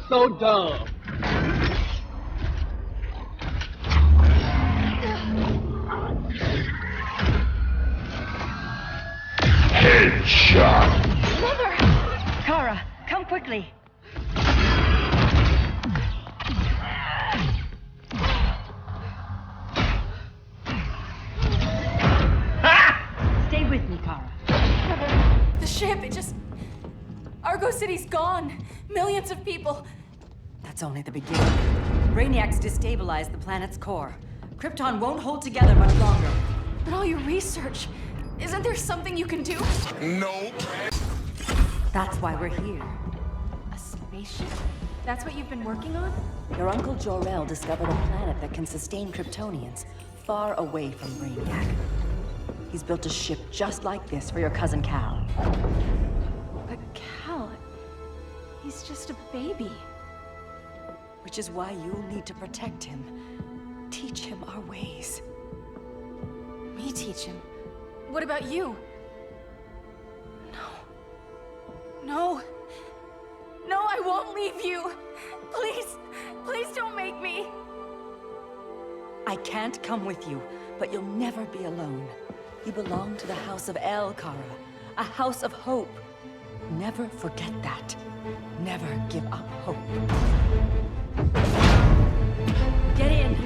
so dumb. Headshot. Mother! Kara, come quickly. Stay with me, Kara. Mother, the ship, Argo City's gone. Millions of people. That's only the beginning. Brainiac's destabilized the planet's core. Krypton won't hold together much longer. But all your research, isn't there something you can do? Nope. That's why we're here. A spaceship? That's what you've been working on? Your Uncle Jor-El discovered a planet that can sustain Kryptonians, far away from Brainiac. He's built a ship just like this for your cousin Cal. But Cal, he's just a baby. Which is why you'll need to protect him. Teach him our ways. Me teach him? What about you? No, I won't leave you. Please don't make me. I can't come with you, but you'll never be alone. You belong to the House of El, Kara. A house of hope. Never forget that. Never give up hope. Get in.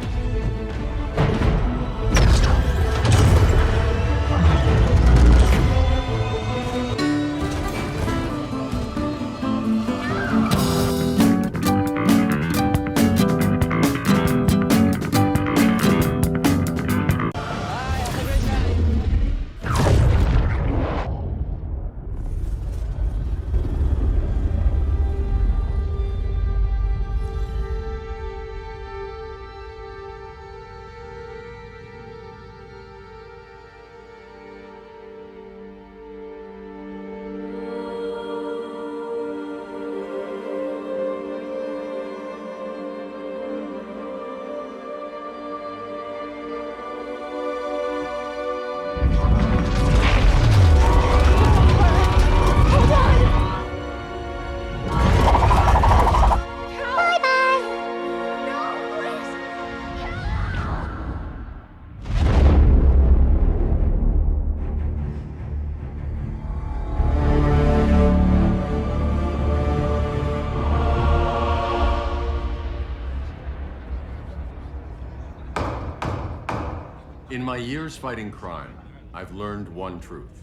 In my years fighting crime, I've learned one truth.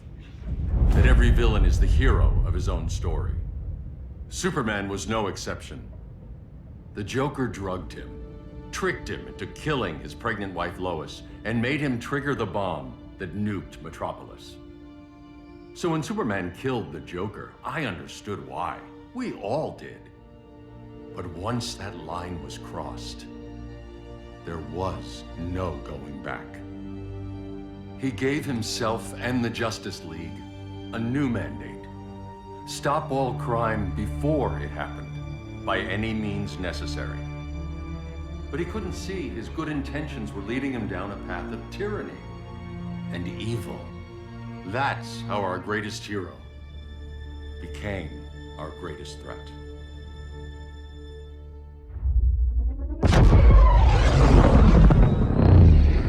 That every villain is the hero of his own story. Superman was no exception. The Joker drugged him, tricked him into killing his pregnant wife Lois, and made him trigger the bomb that nuked Metropolis. So when Superman killed the Joker, I understood why. We all did. But once that line was crossed, there was no going back. He gave himself and the Justice League a new mandate. Stop all crime before it happened, by any means necessary. But he couldn't see his good intentions were leading him down a path of tyranny and evil. That's how our greatest hero became our greatest threat.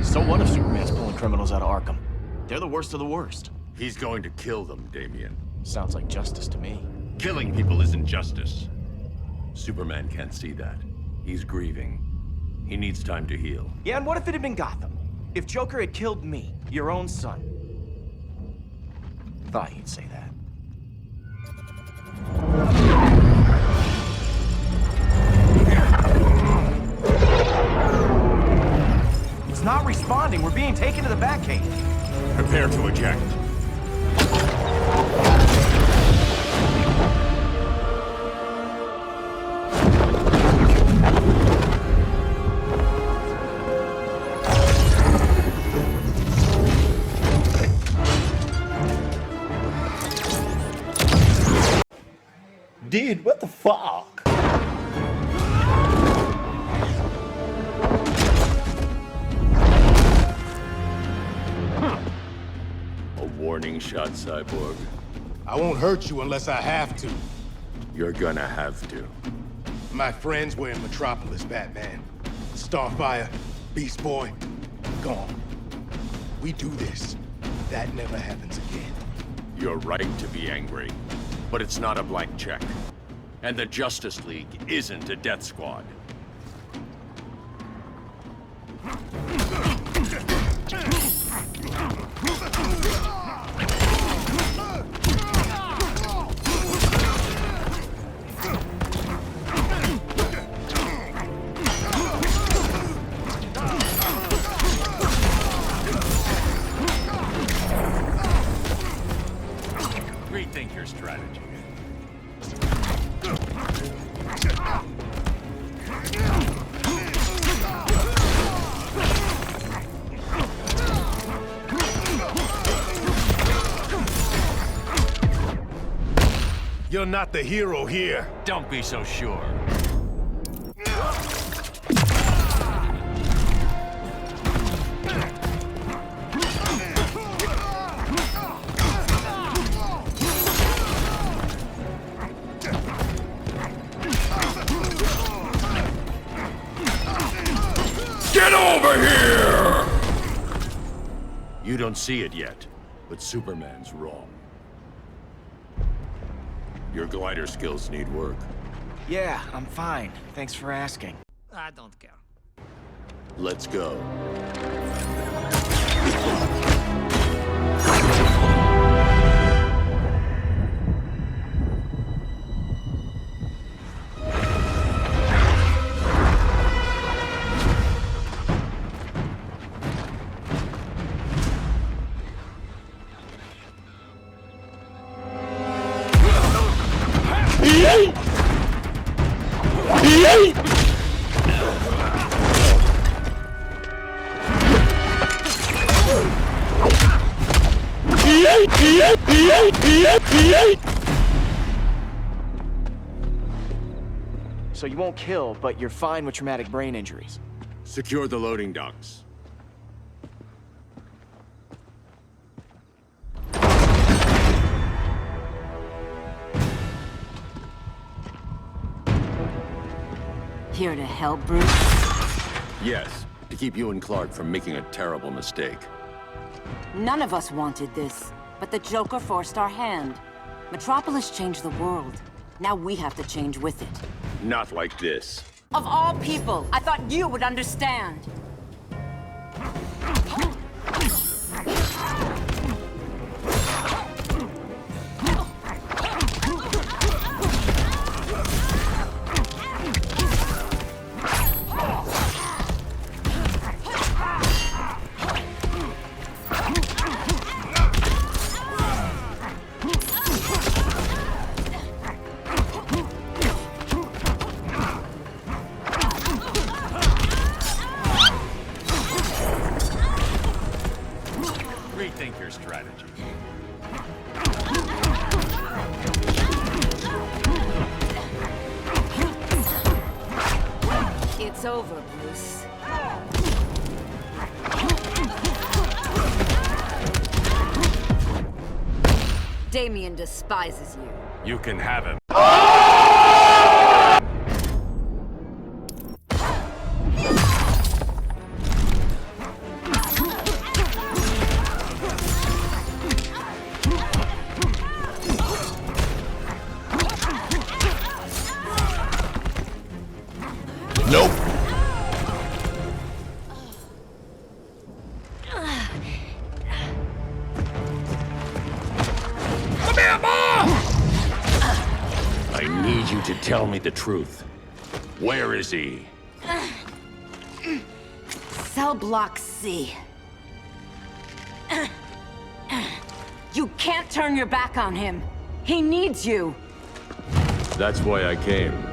So what if Superman's pulling criminals out of Arkham? They're the worst of the worst. He's going to kill them, Damian. Sounds like justice to me. Killing people isn't justice. Superman can't see that. He's grieving. He needs time to heal. Yeah, and what if it had been Gotham? If Joker had killed me, your own son? Thought he'd say that. It's not responding. We're being taken to the Batcave. Prepare to eject. Dude, what the fuck? A warning shot, Cyborg. I won't hurt you unless I have to. You're gonna have to. My friends were in Metropolis, Batman. Starfire, Beast Boy, gone. We do this. That never happens again. You're right to be angry, but it's not a blank check. And the Justice League isn't a death squad. Rethink your strategy. You're not the hero here. Don't be so sure. Get over here! You don't see it yet, but Superman's wrong. Your glider skills need work. Yeah, I'm fine. Thanks for asking. I don't care. Let's go. So you won't kill, but you're fine with traumatic brain injuries. Secure the loading docks. Here to help, Bruce? Yes, to keep you and Clark from making a terrible mistake. None of us wanted this, but the Joker forced our hand. Metropolis changed the world. Now we have to change with it. Not like this. Of all people, I thought you would understand. Rethink your strategy. It's over, Bruce. Damian despises you. You can have him. Nope. I need you to tell me the truth. Where is he? Cell Block C. You can't turn your back on him. He needs you. That's why I came.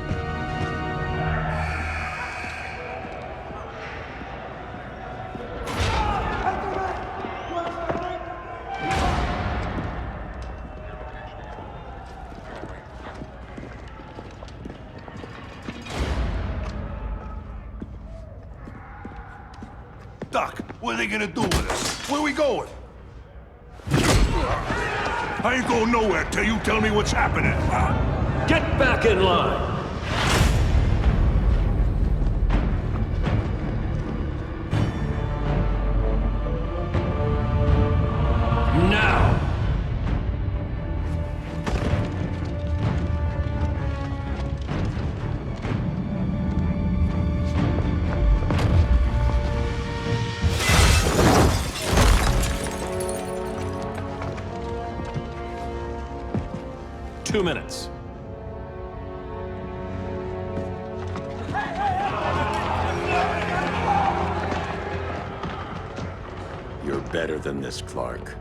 Doc, what are they gonna do with us? Where we going? I ain't going nowhere till you tell me what's happening. Get back in line! 2 minutes. You're better than this, Clark.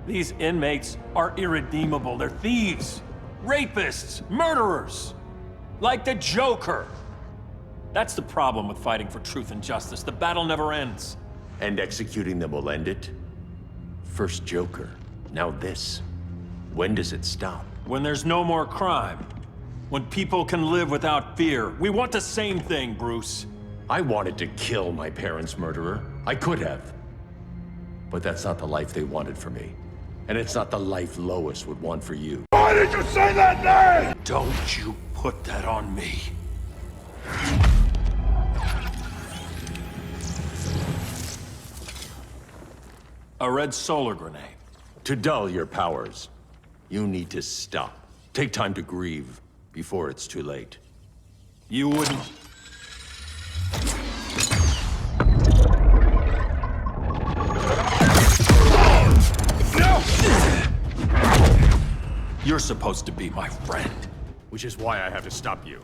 These inmates are irredeemable. They're thieves, rapists, murderers. Like the Joker. That's the problem with fighting for truth and justice. The battle never ends. And executing them will end it? First Joker, now this. When does it stop? When there's no more crime. When people can live without fear. We want the same thing, Bruce. I wanted to kill my parents' murderer. I could have. But that's not the life they wanted for me. And it's not the life Lois would want for you. Why did you say that name? Don't you put that on me. A red solar grenade. To dull your powers, you need to stop. Take time to grieve before it's too late. You wouldn't... You're supposed to be my friend. Which is why I have to stop you.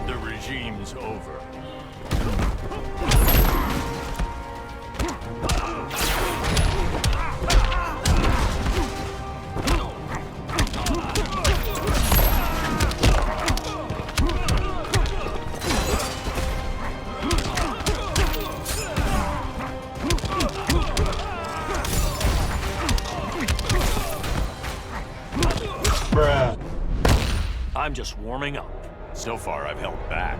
The regime's over. Bruh. I'm just warming up. So far, I've held back.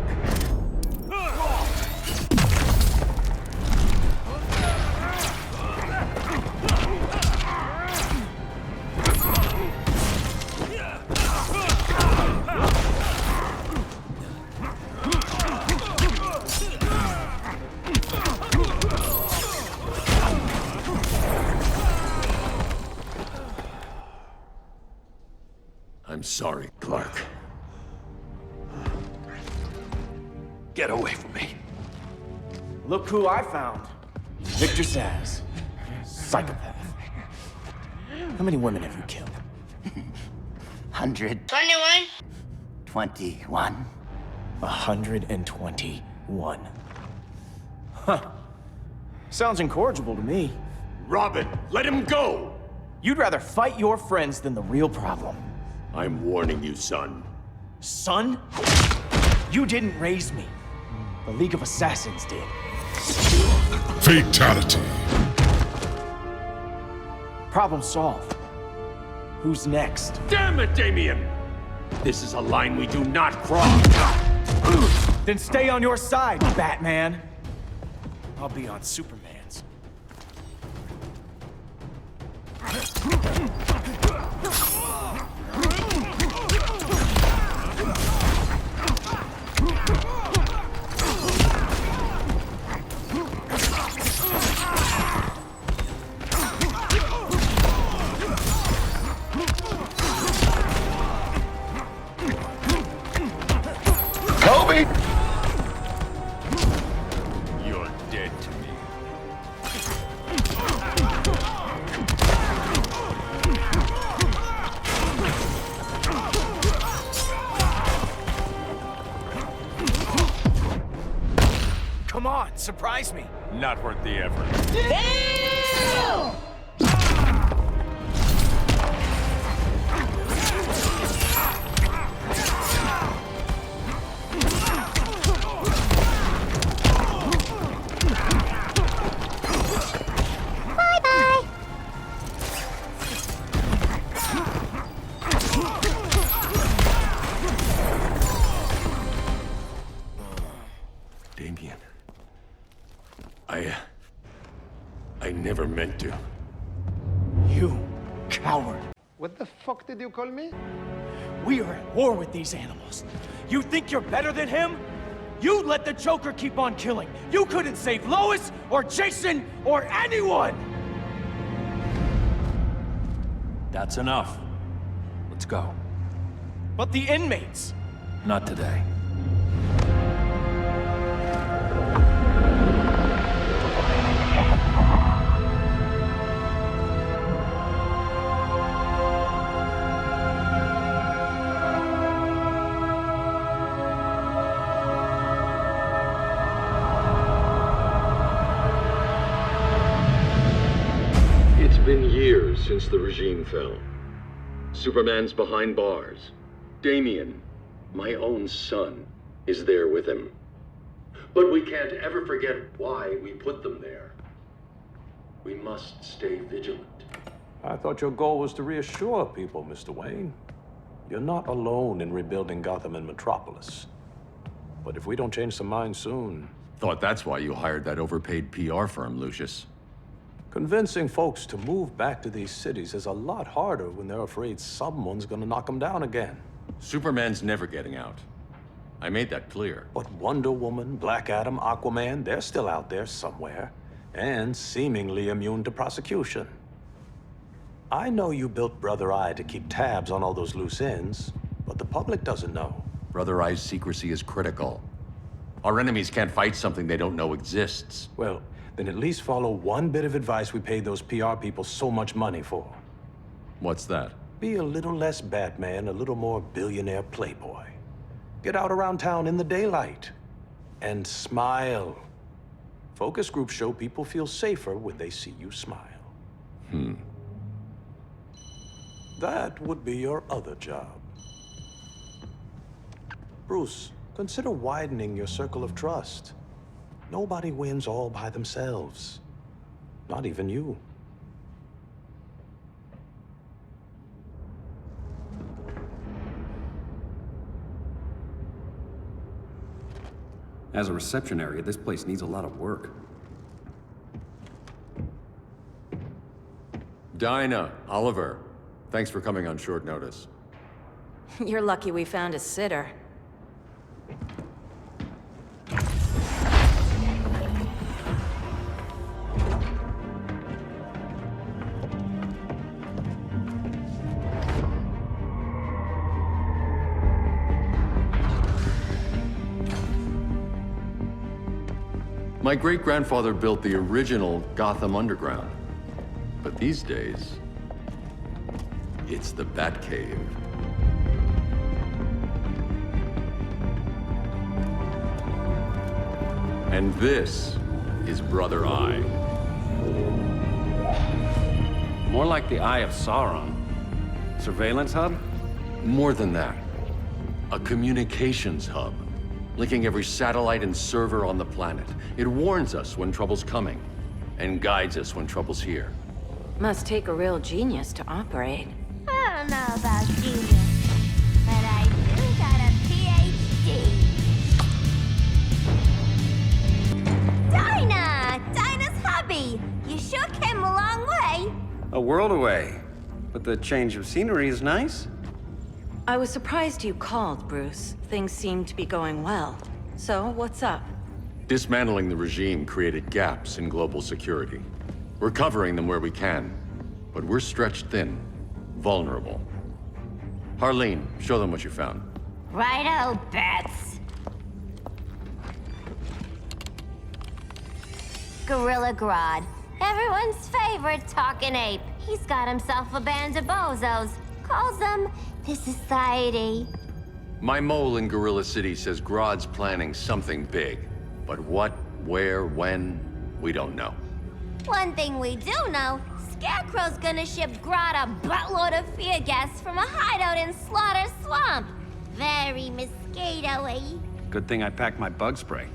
I'm sorry, Clark. Get away from me. Look who I found. Victor Zsasz. Psychopath. How many women have you killed? 100. 21. 21. 121. Huh. Sounds incorrigible to me. Robin, let him go! You'd rather fight your friends than the real problem. I'm warning you, son. Son? You didn't raise me. The League of Assassins did. Fatality. Problem solved. Who's next? Damn it, Damian! This is a line we do not cross. Then stay on your side, Batman. I'll be on Superman's. Kobe! You're dead to me. Come on, surprise me. Not worth the effort. Damian. I never meant to. You coward. What the fuck did you call me? We are at war with these animals. You think you're better than him? You let the Joker keep on killing. You couldn't save Lois, or Jason, or anyone! That's enough. Let's go. But the inmates! Not today. It's been years since the regime fell. Superman's behind bars. Damian, my own son, is there with him. But we can't ever forget why we put them there. We must stay vigilant. I thought your goal was to reassure people, Mr. Wayne. You're not alone in rebuilding Gotham and Metropolis. But if we don't change some minds soon... Thought that's why you hired that overpaid PR firm, Lucius. Convincing folks to move back to these cities is a lot harder when they're afraid someone's gonna knock them down again. Superman's never getting out. I made that clear. But Wonder Woman, Black Adam, Aquaman, they're still out there somewhere, and seemingly immune to prosecution. I know you built Brother Eye to keep tabs on all those loose ends, but the public doesn't know. Brother Eye's secrecy is critical. Our enemies can't fight something they don't know exists. Well, then at least follow one bit of advice we paid those PR people so much money for. What's that? Be a little less Batman, a little more billionaire playboy. Get out around town in the daylight. And smile. Focus groups show people feel safer when they see you smile. That would be your other job. Bruce, consider widening your circle of trust. Nobody wins all by themselves. Not even you. As a reception area, this place needs a lot of work. Dinah, Oliver, thanks for coming on short notice. You're lucky we found a sitter. My great-grandfather built the original Gotham Underground. But these days, it's the Batcave. And this is Brother Eye. More like the Eye of Sauron. Surveillance hub? More than that. A communications hub, linking every satellite and server on the planet. It warns us when trouble's coming, and guides us when trouble's here. Must take a real genius to operate. I don't know about genius, but I do got a PhD. Dinah! Dinah's hubby! You sure came a long way. A world away. But the change of scenery is nice. I was surprised you called, Bruce. Things seem to be going well. So, what's up? Dismantling the regime created gaps in global security. We're covering them where we can, but we're stretched thin, vulnerable. Harleen, show them what you found. Righto, Bats. Gorilla Grodd. Everyone's favorite talking ape. He's got himself a band of bozos. Calls them the Society. My mole in Gorilla City says Grodd's planning something big. But what, where, when, we don't know. One thing we do know, Scarecrow's gonna ship Grodd a buttload of fear gas from a hideout in Slaughter Swamp. Very mosquito-y. Good thing I packed my bug spray.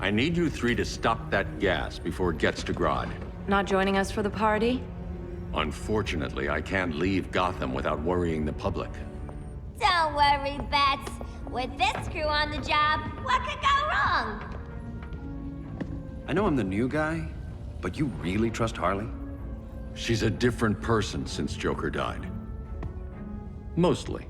I need you three to stop that gas before it gets to Grodd. Not joining us for the party? Unfortunately, I can't leave Gotham without worrying the public. Don't worry, Bats. With this crew on the job, what could go wrong? I know I'm the new guy, but you really trust Harley? She's a different person since Joker died. Mostly.